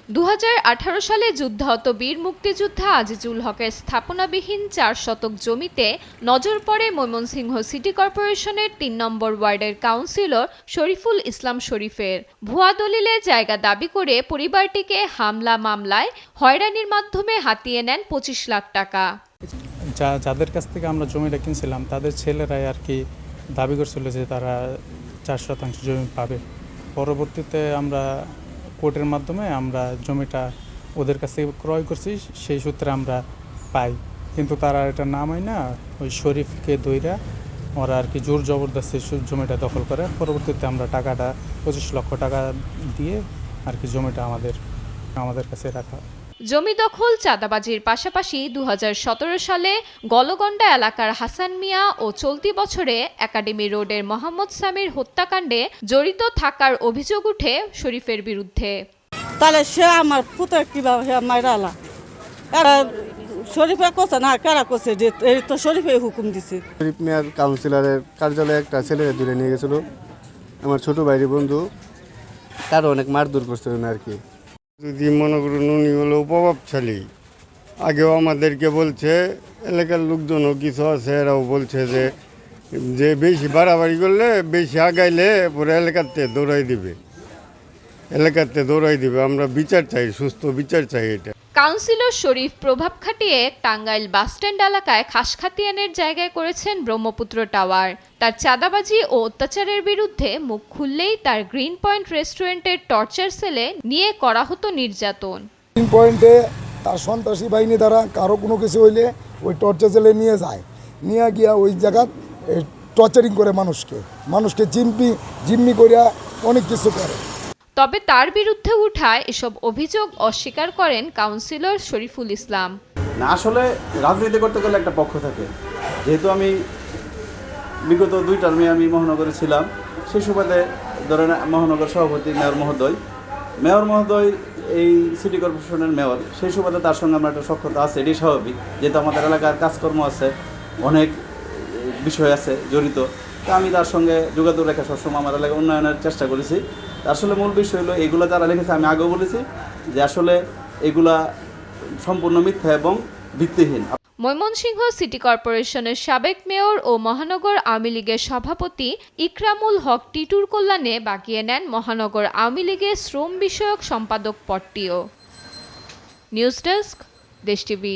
2018 সালে যুদ্ধাহত বীর মুক্তিযোদ্ধা আজিজুল হকের স্থাপনাবিহীন 4 শতক জমিতে নজর পড়ে ময়মনসিংহ সিটি কর্পোরেশনের 3 নম্বর ওয়ার্ডের কাউন্সিলর শরীফুল ইসলাম শরীফের। ভুয়া দলিলে জায়গা দাবি করে পরিবারটিকে হামলা মামলায় হয়রানির মাধ্যমে হাতিয়ে নেন 25 লাখ টাকা। যাদের কাছ থেকে আমরা জমিটা কিনছিলাম তাদের ছেলেরাই আর কি দাবি করছিল যে তারা 4 শতাংশ জমি পাবে। পরবর্তীতে আমরা কোর্টের মাধ্যমে আমরা জমিটা ওদের কাছ থেকে ক্রয় করছি, সেই সূত্রে আমরা পাই। কিন্তু তারা এটা না মাইনা ওই শরীফকে দইরা ওরা আর কি জোর জবরদস্তি জমিটা দখল করে। পরবর্তীতে আমরা টাকাটা 25 লক্ষ টাকা দিয়ে আর কি জমিটা আমাদের কাছে রাখা। জমি দখল, চাঁদাবাজির পাশাপাশি 2017 সালে গলগন্ডা এলাকার হাসান মিয়া ও চলতি বছরে একাডেমি রোডের মোহাম্মদ সামির হত্যাকাণ্ডে জড়িত থাকার অভিযোগ উঠে শরীফের বিরুদ্ধে। তাহলে সে আমার পুত্র কিভাবে মাইরালা শরীফে কোসে না কারা কোসে যে এই তো শরীফে হুকুম দিছে। শরীফ মিয়ার কাউন্সিলরের কার্যালয়ে একটা ছেলের দূরে নিয়ে গেছিল আমার ছোট ভাইয়ের বন্ধু, তার অনেক মারধর করছিল আর কি। যদি মনে করুন উনি হলো প্রভাবশালী, আগেও আমাদেরকে বলছে, এলাকার লোকজনও কিছু আছে এরাও বলছে যে বেশি বাড়াবাড়ি করলে বেশি আগাইলে পরে এলাকাতে দৌড়াই দিবে। আমরা বিচার চাই, সুস্থ বিচার চাই। এটা কাউন্সিলর শরীফ প্রভাব খাটিয়ে টাঙ্গাইল বাসস্ট্যান্ড এলাকায় খাসখাতিয়ানের জায়গায় করেছেন ব্রহ্মপুত্র টাওয়ার। তার চাঁদাবাজি ও অত্যাচারের বিরুদ্ধে মুখ খুললেই তার গ্রিন পয়েন্ট রেস্টুরেন্টের টর্চার সেলে নিয়ে করা হতো নির্যাতন। গ্রিন পয়েন্টে তার সন্ত্রাসী বাহিনী দ্বারা কারো কোনো কিছু হইলে ওই টর্চার সেলে নিয়ে যায়, নিয়ে গিয়া ওই জায়গা টর্চারিং করে মানুষকে জিম্মি করিয়া অনেক কিছু করে। তবে তার বিরুদ্ধে উঠায় এসব অভিযোগ অস্বীকার করেন কাউন্সিলর শরীফুল ইসলাম। না, আসলে রাজনীতি করতে গেলে একটা পক্ষ থাকে। যেহেতু আমি বিগত 2 টার্মে আমি মহানগরে ছিলাম, সেই সুবাদে ধরেন মহানগর সভাপতি মেয়র মহোদয় এই সিটি কর্পোরেশনের মেয়র, সেই সুবাদে তার সঙ্গে আমার একটা সখ্যতা আছে, এটি স্বাভাবিক। যেহেতু আমাদের এলাকার কাজকর্ম আছে, অনেক বিষয় আছে জড়িত, তা আমি তার সঙ্গে যোগাযোগ রেখে সবসময় আমার এলাকায় উন্নয়নের চেষ্টা করেছি। আসলে মূল বিষয় হলো এগুলো যারা লিখেছে, আমি আগেও বলেছি যে আসলে এগুলা সম্পূর্ণ মিথ্যা এবং ভিত্তিহীন। ময়মনসিংহ সিটি কর্পোরেশনের সাবেক মেয়র ও মহানগর আওয়ামী লীগের সভাপতি ইকরামুল হক টিটুর কল্যাণে বাগিয়ে নেন মহানগর আওয়ামী লীগের শ্রম বিষয়ক সম্পাদক পদটিও। নিউজ ডেস্ক, দেশ টিভি।